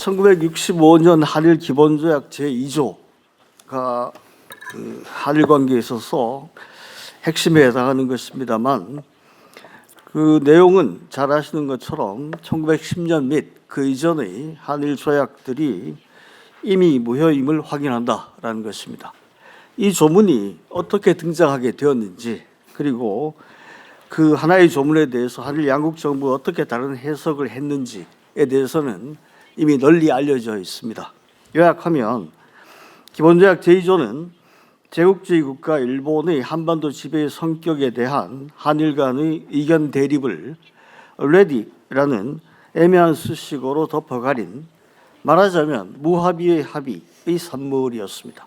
1965년 한일 기본조약 제2조가 한일 관계에 있어서 핵심에 해당하는 것입니다만 그 내용은 잘 아시는 것처럼 1910년 및 그 이전의 한일 조약들이 이미 무효임을 확인한다라는 것입니다. 이 조문이 어떻게 등장하게 되었는지, 그리고 그 하나의 조문에 대해서 한일 양국 정부가 어떻게 다른 해석을 했는지에 대해서는 이미 널리 알려져 있습니다. 요약하면 기본조약 제2조는 제국주의 국가 일본의 한반도 지배의 성격에 대한 한일 간의 의견 대립을 ready라는 애매한 수식어로 덮어가린, 말하자면 무합의의 합의의 산물이었습니다.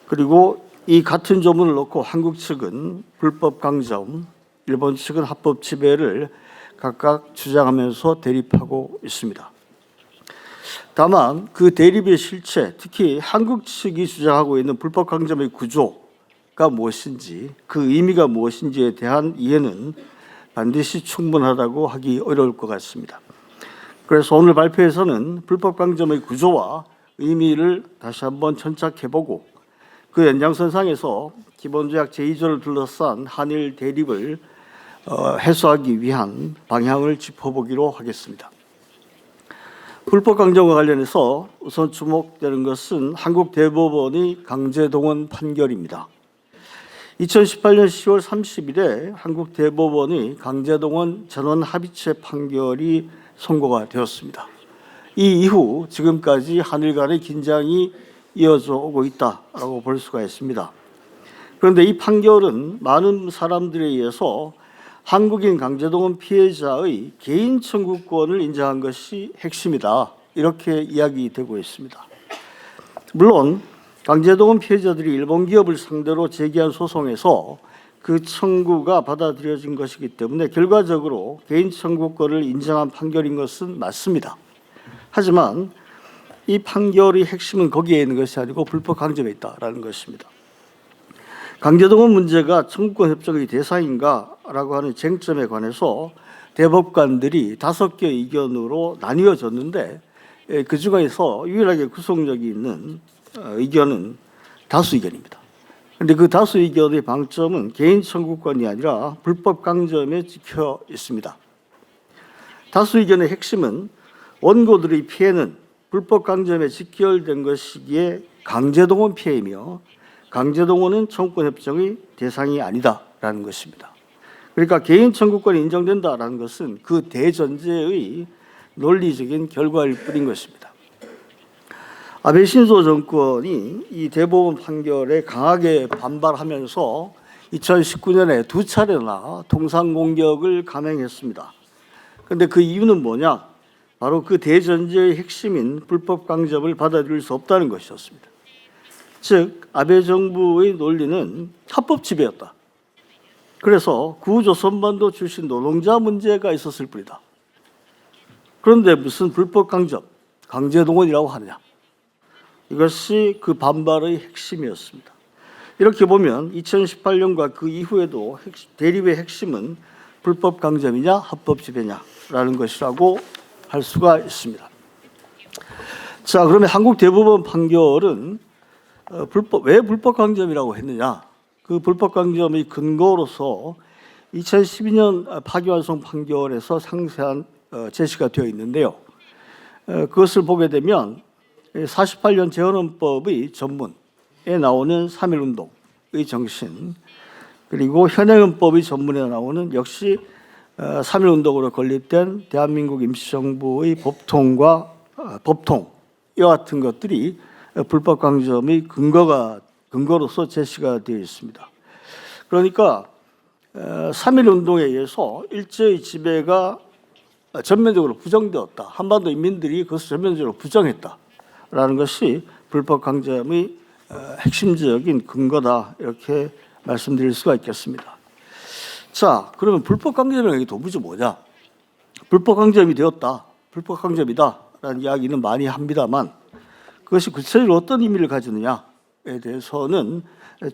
그리고 이 같은 조문을 놓고 한국 측은 불법 강점, 일본 측은 합법 지배를 각각 주장하면서 대립하고 있습니다. 다만 그 대립의 실체, 특히 한국 측이 주장하고 있는 불법 강점의 구조가 무엇인지, 그 의미가 무엇인지에 대한 이해는 반드시 충분하다고 하기 어려울 것 같습니다. 그래서 오늘 발표에서는 불법 강점의 구조와 의미를 다시 한번 천착해보고 그 연장선상에서 기본조약 제2조를 둘러싼 한일 대립을 해소하기 위한 방향을 짚어보기로 하겠습니다. 불법 강점과 관련해서 우선 주목되는 것은 한국 대법원의 강제동원 판결입니다. 2018년 10월 30일에 한국 대법원의 강제동원 전원 합의체 판결이 선고가 되었습니다. 이 이후 지금까지 한일 간의 긴장이 이어져 오고 있다고 볼 수가 있습니다. 그런데 이 판결은 많은 사람들에 의해서 한국인 강제동원 피해자의 개인 청구권을 인정한 것이 핵심이다, 이렇게 이야기되고 있습니다. 물론 강제동원 피해자들이 일본 기업을 상대로 제기한 소송에서 그 청구가 받아들여진 것이기 때문에 결과적으로 개인 청구권을 인정한 판결인 것은 맞습니다. 하지만 이 판결의 핵심은 거기에 있는 것이 아니고 불법 강점에 있다라는 것입니다. 강제동원 문제가 청구권 협정의 대상인가라고 하는 쟁점에 관해서 대법관들이 5개 의견으로 나뉘어졌는데 그 중에서 유일하게 구속력이 있는 의견은 다수 의견입니다. 그런데 그 다수 의견의 방점은 개인 청구권이 아니라 불법 강점에 찍혀 있습니다. 다수 의견의 핵심은 원고들의 피해는 불법 강점에 직결된 것이기에 강제동원 피해이며 강제동원은 청구권 협정의 대상이 아니다라는 것입니다. 그러니까 개인 청구권이 인정된다라는 것은 그 대전제의 논리적인 결과일 뿐인 것입니다. 아베 신조 정권이 이 대법원 판결에 강하게 반발하면서 2019년에 2차례나 통상 공격을 감행했습니다. 그런데 그 이유는 뭐냐? 바로 그 대전제의 핵심인 불법 강점을 받아들일 수 없다는 것이었습니다. 즉 아베 정부의 논리는 합법 지배였다. 그래서 구조선반도 출신 노동자 문제가 있었을 뿐이다. 그런데 무슨 불법 강점, 강제동원이라고 하느냐? 이것이 그 반발의 핵심이었습니다. 이렇게 보면 2018년과 그 이후에도 대립의 핵심은 불법 강점이냐 합법 지배냐라는 것이라고 할 수가 있습니다. 자, 그러면 한국 대법원 판결은 왜 불법 강점이라고 했느냐? 그 불법 강점의 근거로서 2012년 파기환송 판결에서 상세한 제시가 되어 있는데요. 그것을 보게 되면 48년 재헌헌법의 전문에 나오는 3.1운동의 정신, 그리고 현행헌법의 전문에 나오는 역시 3.1운동으로 건립된 대한민국 임시정부의 법통과 법통, 이와 같은 것들이 불법 강점의 근거로서 제시가 되어 있습니다. 그러니까 3.1운동에 의해서 일제의 지배가 전면적으로 부정되었다. 한반도 인민들이 그것을 전면적으로 부정했다라는 것이 불법 강점의 핵심적인 근거다, 이렇게 말씀드릴 수가 있겠습니다. 자, 그러면 불법 강점의 도무지 뭐냐? 불법 강점이 되었다, 불법 강점이다라는 이야기는 많이 합니다만 그것이 구체적으로 어떤 의미를 가지느냐에 대해서는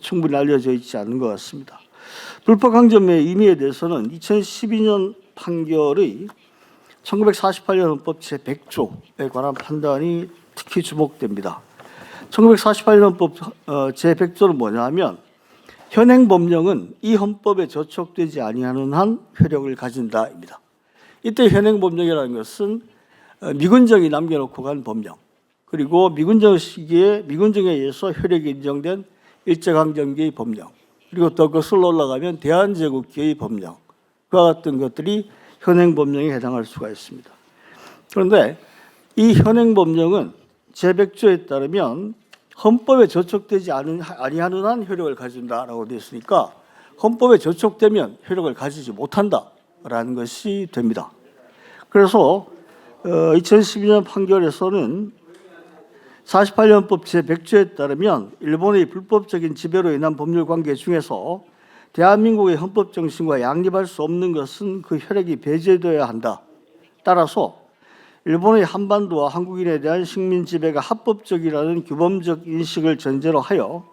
충분히 알려져 있지 않은 것 같습니다. 불법 강점의 의미에 대해서는 2012년 판결의 1948년 헌법 제100조에 관한 판단이 특히 주목됩니다. 1948년 헌법 제100조는 뭐냐면 현행 법령은 이 헌법에 저촉되지 아니하는 한 효력을 가진다입니다. 이때 현행 법령이라는 것은 미군정이 남겨놓고 간 법령, 그리고 미군정 시기에 미군정에 의해서 효력이 인정된 일제강점기의 법령, 그리고 더 거슬러 올라가면 대한제국기의 법령, 그와 같은 것들이 현행 법령에 해당할 수가 있습니다. 그런데 이 현행 법령은 제100조에 따르면 헌법에 저촉되지 아니하는 한 효력을 가진다라고 되어 있으니까 헌법에 저촉되면 효력을 가지지 못한다라는 것이 됩니다. 그래서 2012년 판결에서는 48년 헌법 제100조에 따르면 일본의 불법적인 지배로 인한 법률 관계 중에서 대한민국의 헌법 정신과 양립할 수 없는 것은 그 효력이 배제되어야 한다. 따라서 일본의 한반도와 한국인에 대한 식민 지배가 합법적이라는 규범적 인식을 전제로 하여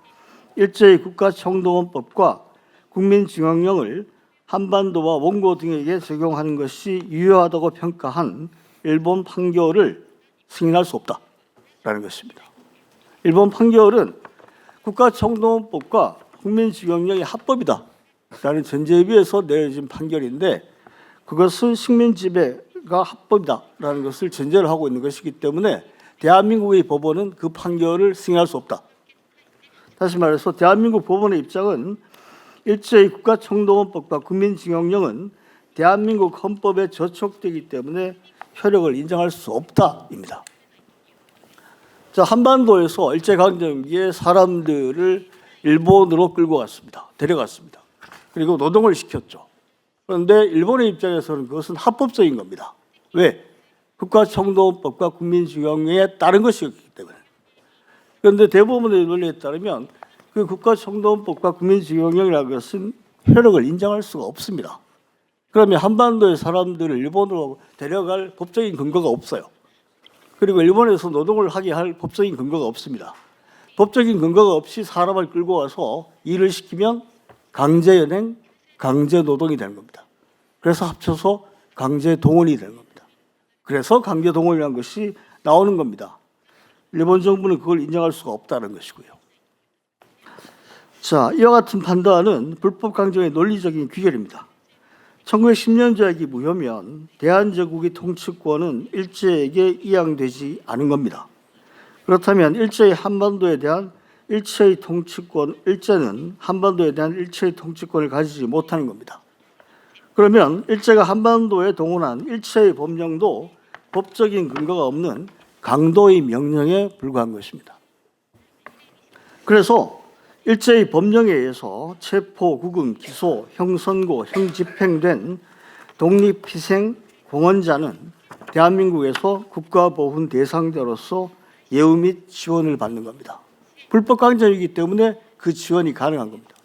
일제의 국가총동원법과 국민징용령을 한반도와 원고 등에게 적용하는 것이 유효하다고 평가한 일본 판결을 승인할 수 없다라는 것입니다. 일본 판결은 국가총동원법과 국민징용령이 합법이다라는 전제에 비해서 내려진 판결인데 그것은 식민 지배가 합법이다라는 것을 전제로 하고 있는 것이기 때문에 대한민국의 법원은 그 판결을 승인할 수 없다. 다시 말해서 대한민국 법원의 입장은 일제의 국가총동원법과 국민징용령은 대한민국 헌법에 저촉되기 때문에 효력을 인정할 수 없다입니다. 자, 한반도에서 일제강점기에 사람들을 일본으로 끌고 갔습니다. 데려갔습니다. 그리고 노동을 시켰죠. 그런데 일본의 입장에서는 그것은 합법적인 겁니다. 왜? 국가총동원법과 국민징용령에 따른 것이었기 때문에. 그런데 대법원의 논리에 따르면 그 국가총동원법과 국민징용령이라는 것은 효력을 인정할 수가 없습니다. 그러면 한반도의 사람들을 일본으로 데려갈 법적인 근거가 없어요. 그리고 일본에서 노동을 하게 할 법적인 근거가 없습니다. 법적인 근거가 없이 사람을 끌고 와서 일을 시키면 강제연행, 강제노동이 되는 겁니다. 그래서 합쳐서 강제동원이 되는 겁니다. 그래서 강제동원이라는 것이 나오는 겁니다. 일본 정부는 그걸 인정할 수가 없다는 것이고요. 자, 이와 같은 판단은 불법 강정의 논리적인 귀결입니다. 1910년 조약이 무효면 대한제국의 통치권은 일제에게 이양되지 않은 겁니다. 그렇다면 일제는 한반도에 대한 일체의 통치권을 가지지 못하는 겁니다. 그러면 일제가 한반도에 동원한 일체의 법령도 법적인 근거가 없는 강도의 명령에 불과한 것입니다. 그래서 일제의 법령에 의해서 체포, 구금, 기소, 형선고, 형집행된 독립희생 공헌자는 대한민국에서 국가보훈 대상자로서 예우 및 지원을 받는 겁니다. 불법 강점이기 때문에 그 지원이 가능한 겁니다.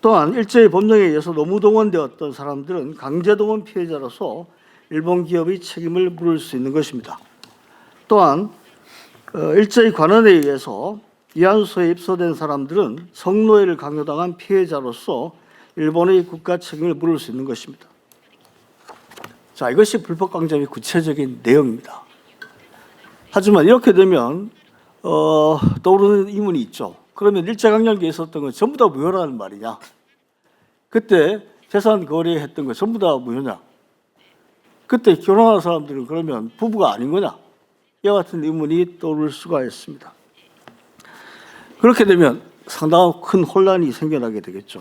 또한 일제의 법령에 의해서 노무동원되었던 사람들은 강제동원 피해자로서 일본 기업의 책임을 물을 수 있는 것입니다. 또한 일제의 관원에 의해서 위안소에 입소된 사람들은 성노예를 강요당한 피해자로서 일본의 국가 책임을 물을 수 있는 것입니다. 자, 이것이 불법 강점의 구체적인 내용입니다. 하지만 이렇게 되면 떠오르는 의문이 있죠. 그러면 일제강점기에 있었던 건 전부 다 무효라는 말이냐? 그때 재산 거래했던 거 전부 다 무효냐? 그때 결혼한 사람들은 그러면 부부가 아닌 거냐? 이와 같은 의문이 떠오를 수가 있습니다. 그렇게 되면 상당한 큰 혼란이 생겨나게 되겠죠.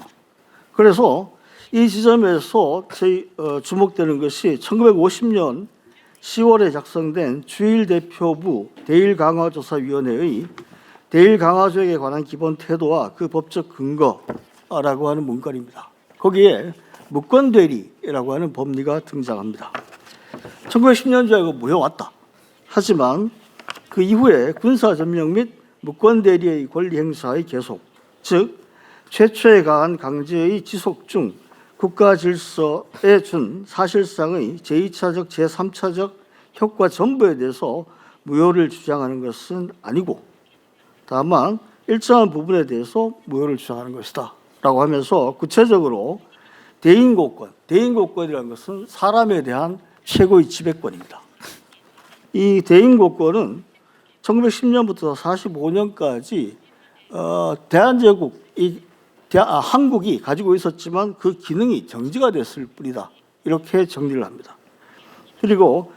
그래서 이 지점에서 주목되는 것이 1950년 10월에 작성된 주일대표부 대일강화조사위원회의 대일강화조약에 관한 기본 태도와 그 법적 근거라고 하는 문건입니다. 거기에 무권대리라고 하는 법리가 등장합니다. 1910년 조약은 무효왔다. 하지만 그 이후에 군사점령 및 무권대리의 권리 행사의 계속, 즉 최초에 가한 강제의 지속 중 국가 질서에 준 사실상의 제2차적, 제3차적 효과 전부에 대해서 무효를 주장하는 것은 아니고 다만 일정한 부분에 대해서 무효를 주장하는 것이다 라고 하면서 구체적으로 대인고권, 대인고권이라는 것은 사람에 대한 최고의 지배권입니다. 이 대인국권은 1910년부터 45년까지 대한제국, 한국이 가지고 있었지만 그 기능이 정지가 됐을 뿐이다. 이렇게 정리를 합니다. 그리고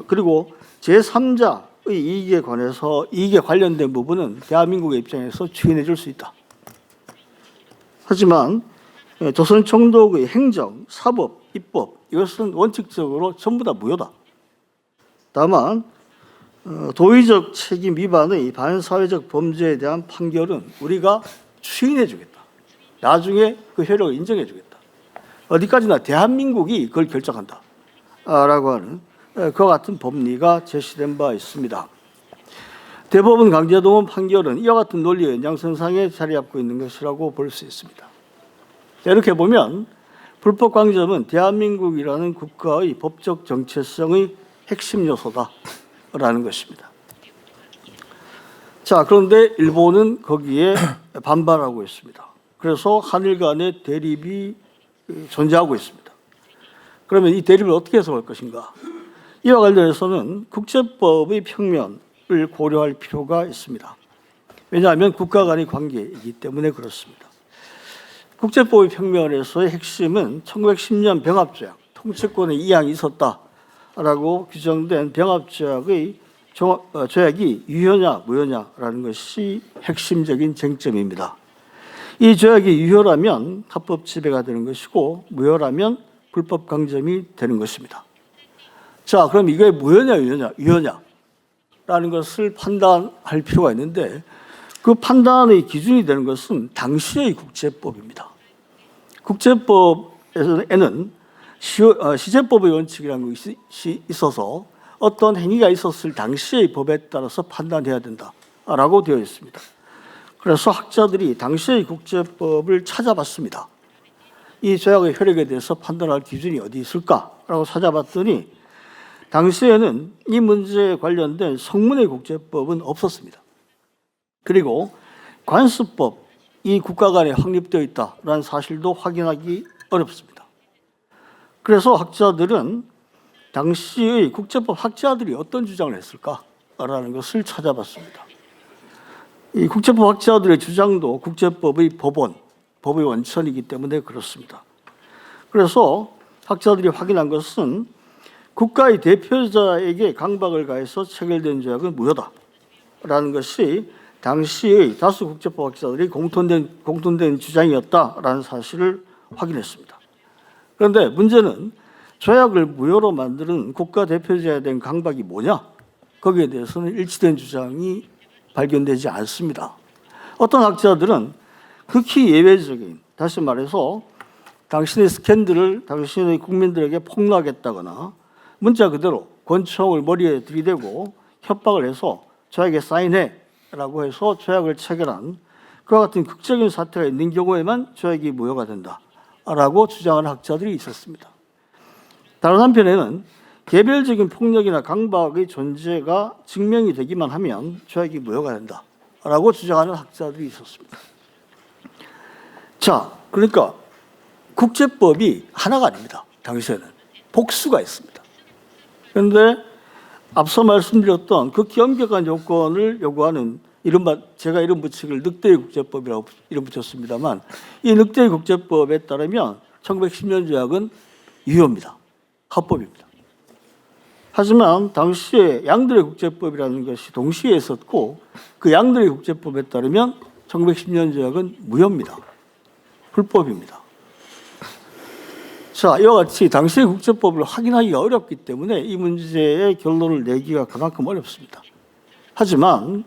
그리고 제3자의 이익에 관해서 이익에 관련된 부분은 대한민국의 입장에서 추인해 줄 수 있다. 하지만 조선 총독의 행정, 사법, 입법 이것은 원칙적으로 전부 다 무효다. 다만 도의적 책임 위반의 반사회적 범죄에 대한 판결은 우리가 추인해 주겠다. 나중에 그 효력을 인정해 주겠다. 어디까지나 대한민국이 그걸 결정한다. 라고 하는 그와 같은 법리가 제시된 바 있습니다. 대법원 강제동원 판결은 이와 같은 논리의 연장선상에 자리 잡고 있는 것이라고 볼 수 있습니다. 이렇게 보면 불법 강점은 대한민국이라는 국가의 법적 정체성의 핵심 요소다라는 것입니다. 자, 그런데 일본은 거기에 반발하고 있습니다. 그래서 한일 간의 대립이 존재하고 있습니다. 그러면 이 대립을 어떻게 해석할 것인가? 이와 관련해서는 국제법의 평면을 고려할 필요가 있습니다. 왜냐하면 국가 간의 관계이기 때문에 그렇습니다. 국제법의 평면에서의 핵심은 1910년 병합조약, 통치권의 이양이 있었다라고 규정된 병합조약의 조약이 유효냐 무효냐라는 것이 핵심적인 쟁점입니다. 이 조약이 유효라면 합법 지배가 되는 것이고 무효라면 불법 강점이 되는 것입니다. 자, 그럼 이게 무효냐 유효냐라는 것을 판단할 필요가 있는데 그 판단의 기준이 되는 것은 당시의 국제법입니다. 국제법에는 시제법의 원칙이라는 것이 있어서 어떤 행위가 있었을 당시의 법에 따라서 판단해야 된다라고 되어 있습니다. 그래서 학자들이 당시의 국제법을 찾아봤습니다. 이 조약의 효력에 대해서 판단할 기준이 어디 있을까라고 찾아봤더니 당시에는 이 문제에 관련된 성문의 국제법은 없었습니다. 그리고 관습법이 국가 간에 확립되어 있다라는 사실도 확인하기 어렵습니다. 그래서 학자들은 당시의 국제법 학자들이 어떤 주장을 했을까라는 것을 찾아봤습니다. 이 국제법 학자들의 주장도 국제법의 법의 원천이기 때문에 그렇습니다. 그래서 학자들이 확인한 것은 국가의 대표자에게 강박을 가해서 체결된 조약은 무효다라는 것이 당시의 다수 국제법 학자들이 공통된 주장이었다라는 사실을 확인했습니다. 그런데 문제는 조약을 무효로 만드는 국가 대표자에 대한 강박이 뭐냐? 거기에 대해서는 일치된 주장이 발견되지 않습니다. 어떤 학자들은 극히 예외적인, 다시 말해서 당신의 스캔들을 당신의 국민들에게 폭로하겠다거나 문자 그대로 권총을 머리에 들이대고 협박을 해서 조약에 사인해라고 해서 조약을 체결한 그와 같은 극적인 사태가 있는 경우에만 조약이 무효가 된다라고 주장하는 학자들이 있었습니다. 다른 한편에는 개별적인 폭력이나 강박의 존재가 증명이 되기만 하면 조약이 무효가 된다라고 주장하는 학자들이 있었습니다. 자, 그러니까 국제법이 하나가 아닙니다. 당시에는 복수가 있습니다. 그런데 앞서 말씀드렸던 극히 엄격한 요건을 요구하는 이른바 제가 이름 붙이기를 늑대의 국제법이라고 이름 붙였습니다만 이 늑대의 국제법에 따르면 1910년 조약은 유효입니다. 합법입니다. 하지만 당시에 양들의 국제법이라는 것이 동시에 있었고 그 양들의 국제법에 따르면 1910년 조약은 무효입니다. 불법입니다. 자, 이와 같이 당시의 국제법을 확인하기가 어렵기 때문에 이 문제의 결론을 내기가 그만큼 어렵습니다. 하지만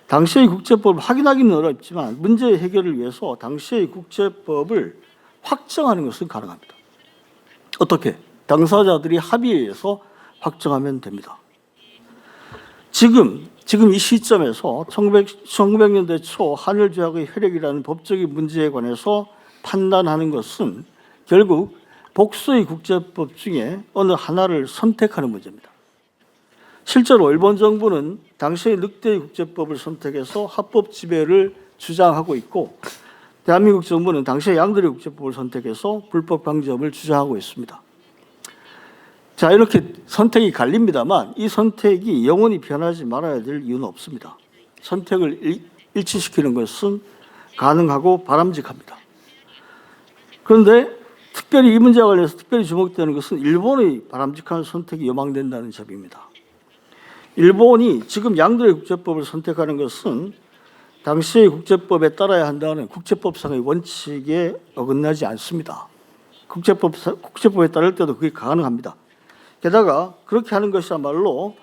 당시의 국제법을 확인하기는 어렵지만 문제 해결을 위해서 당시의 국제법을 확정하는 것은 가능합니다. 어떻게? 당사자들이 합의에 의해서 확정하면 됩니다. 지금 이 시점에서 1900년대 초 한일조약의 효력이라는 법적인 문제에 관해서 판단하는 것은 결국 복수의 국제법 중에 어느 하나를 선택하는 문제입니다. 실제로 일본 정부는 당시의 늑대의 국제법을 선택해서 합법 지배를 주장하고 있고 대한민국 정부는 당시의 양들의 국제법을 선택해서 불법 강점을 주장하고 있습니다. 자, 이렇게 선택이 갈립니다만 이 선택이 영원히 변하지 말아야 될 이유는 없습니다. 선택을 일치시키는 것은 가능하고 바람직합니다. 그런데 특별히 이 문제와 관련해서 특별히 주목되는 것은 일본의 바람직한 선택이 요망된다는 점입니다. 일본이 지금 양도의 국제법을 선택하는 것은 당시의 국제법에 따라야 한다는 국제법상의 원칙에 어긋나지 않습니다. 국제법에 따를 때도 그게 가능합니다. 게다가 그렇게 하는 것이야말로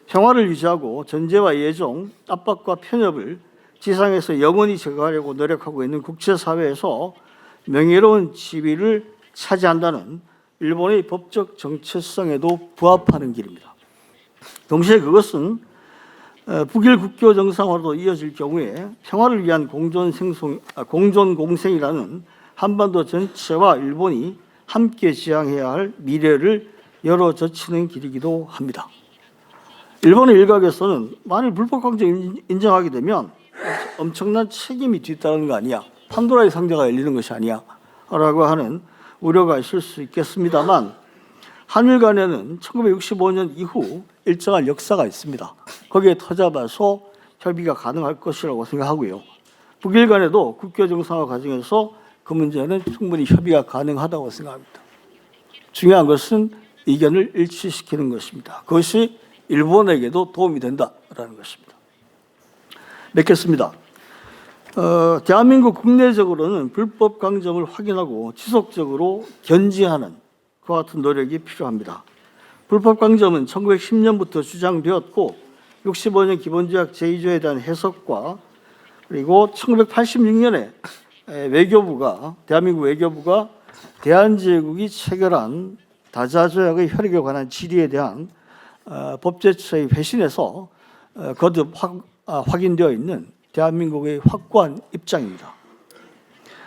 평화를 유지하고 전제와 예종, 압박과 편협을 지상에서 영원히 제거하려고 노력하고 있는 국제사회에서 명예로운 지위를 차지한다는 일본의 법적 정체성에도 부합하는 길입니다. 동시에 그것은 북일 국교 정상화로 이어질 경우에 평화를 위한 공존 공생이라는 한반도 전체와 일본이 함께 지향해야 할 미래를 열어젖히는 길이기도 합니다. 일본의 일각에서는 만일 불법 강제를 인정하게 되면 엄청난 책임이 뒤따르는 거 아니야, 판도라의 상자가 열리는 것이 아니야 라고 하는 우려가 있을 수 있겠습니다만, 한일 간에는 1965년 이후 일정한 역사가 있습니다. 거기에 터잡아서 협의가 가능할 것이라고 생각하고요. 북일 간에도 국교 정상화 과정에서 그 문제는 충분히 협의가 가능하다고 생각합니다. 중요한 것은 의견을 일치시키는 것입니다. 그것이 일본에게도 도움이 된다라는 것입니다. 맺겠습니다. 대한민국 국내적으로는 불법 강점을 확인하고 지속적으로 견지하는 그와 같은 노력이 필요합니다. 불법 강점은 1910년부터 주장되었고 65년 기본조약 제2조에 대한 해석과 그리고 1986년에 대한민국 외교부가 대한제국이 체결한 다자조약의 효력에 관한 질의에 대한 법제처의 회신에서 거듭 확인되어 있는 대한민국의 확고한 입장입니다.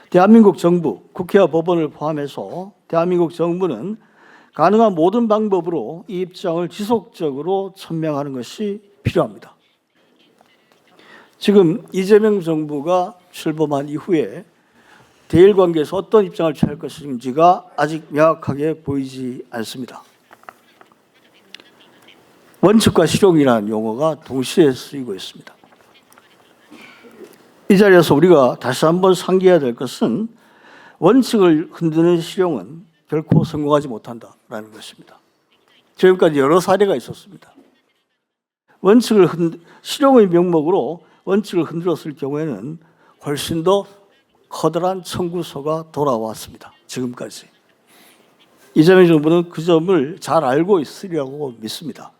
대한민국 정부, 국회와 법원을 포함해서 대한민국 정부는 가능한 모든 방법으로 이 입장을 지속적으로 천명하는 것이 필요합니다. 지금 이재명 정부가 출범한 이후에 대일 관계에서 어떤 입장을 취할 것인지가 아직 명확하게 보이지 않습니다. 원칙과 실용이라는 용어가 동시에 쓰이고 있습니다. 이 자리에서 우리가 다시 한번 상기해야 될 것은 원칙을 흔드는 실용은 결코 성공하지 못한다라는 것입니다. 지금까지 여러 사례가 있었습니다. 실용의 명목으로 원칙을 흔들었을 경우에는 훨씬 더 커다란 청구서가 돌아왔습니다. 지금까지. 이재명 정부는 그 점을 잘 알고 있으리라고 믿습니다.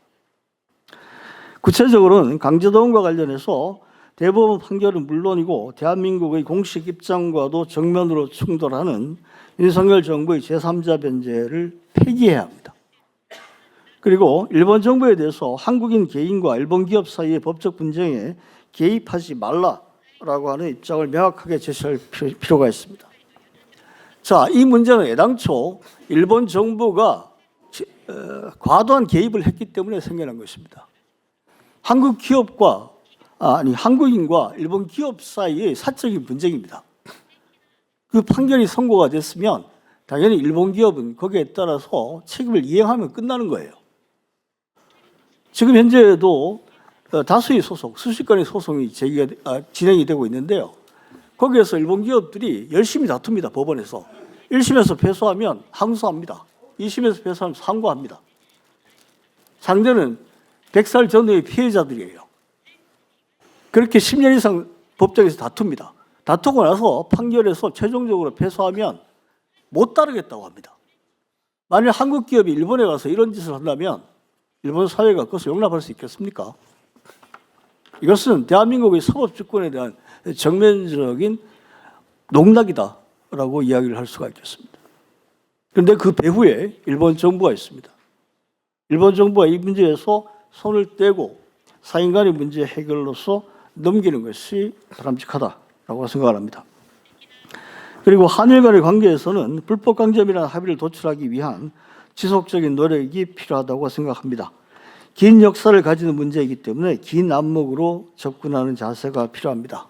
구체적으로는 강제동원과 관련해서 대법원 판결은 물론이고 대한민국의 공식 입장과도 정면으로 충돌하는 윤석열 정부의 제3자 변제를 폐기해야 합니다. 그리고 일본 정부에 대해서 한국인 개인과 일본 기업 사이의 법적 분쟁에 개입하지 말라라고 하는 입장을 명확하게 제시할 필요가 있습니다. 자, 이 문제는 애당초 일본 정부가 과도한 개입을 했기 때문에 생겨난 것입니다. 한국인과 일본 기업 사이의 사적인 분쟁입니다. 그 판결이 선고가 됐으면 당연히 일본 기업은 거기에 따라서 책임을 이행하면 끝나는 거예요. 지금 현재도 다수의 소송, 수십 건의 소송이 진행이 되고 있는데요. 거기에서 일본 기업들이 열심히 다툽니다. 법원에서. 1심에서 패소하면 항소합니다. 2심에서 패소하면 상고합니다. 상대는 100살 전후의 피해자들이에요. 그렇게 10년 이상 법정에서 다툽니다. 다투고 나서 판결에서 최종적으로 패소하면 못 따르겠다고 합니다. 만약 한국 기업이 일본에 가서 이런 짓을 한다면 일본 사회가 그것을 용납할 수 있겠습니까? 이것은 대한민국의 사법주권에 대한 정면적인 농락이다라고 이야기를 할 수가 있겠습니다. 그런데 그 배후에 일본 정부가 있습니다. 일본 정부가 이 문제에서 손을 떼고 사인 간의 문제 해결로서 넘기는 것이 바람직하다라고 생각을 합니다. 그리고 한일 간의 관계에서는 불법 강점이라는 합의를 도출하기 위한 지속적인 노력이 필요하다고 생각합니다. 긴 역사를 가지는 문제이기 때문에 긴 안목으로 접근하는 자세가 필요합니다.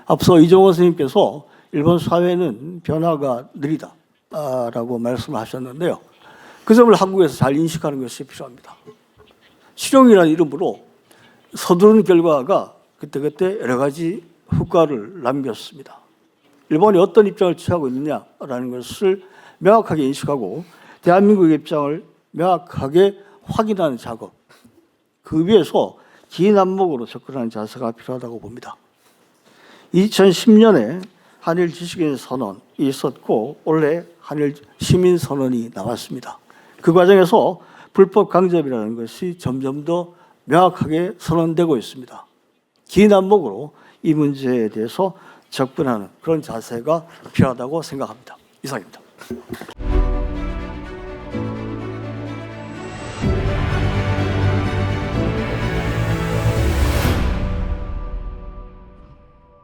앞서 이종원 선생님께서 일본 사회는 변화가 느리다라고 말씀하셨는데요. 그 점을 한국에서 잘 인식하는 것이 필요합니다. 실용이라는 이름으로 서두른 결과가 그때그때 여러 가지 효과를 남겼습니다. 일본이 어떤 입장을 취하고 있느냐라는 것을 명확하게 인식하고 대한민국의 입장을 명확하게 확인하는 작업, 그 위에서 기인안목으로 접근하는 자세가 필요하다고 봅니다. 2010년에 한일 지식인 선언이 있었고 올해 한일 시민 선언이 나왔습니다. 그 과정에서 불법 강점이라는 것이 점점 더 명확하게 선언되고 있습니다. 기인안목으로 이 문제에 대해서 접근하는 그런 자세가 필요하다고 생각합니다. 이상입니다.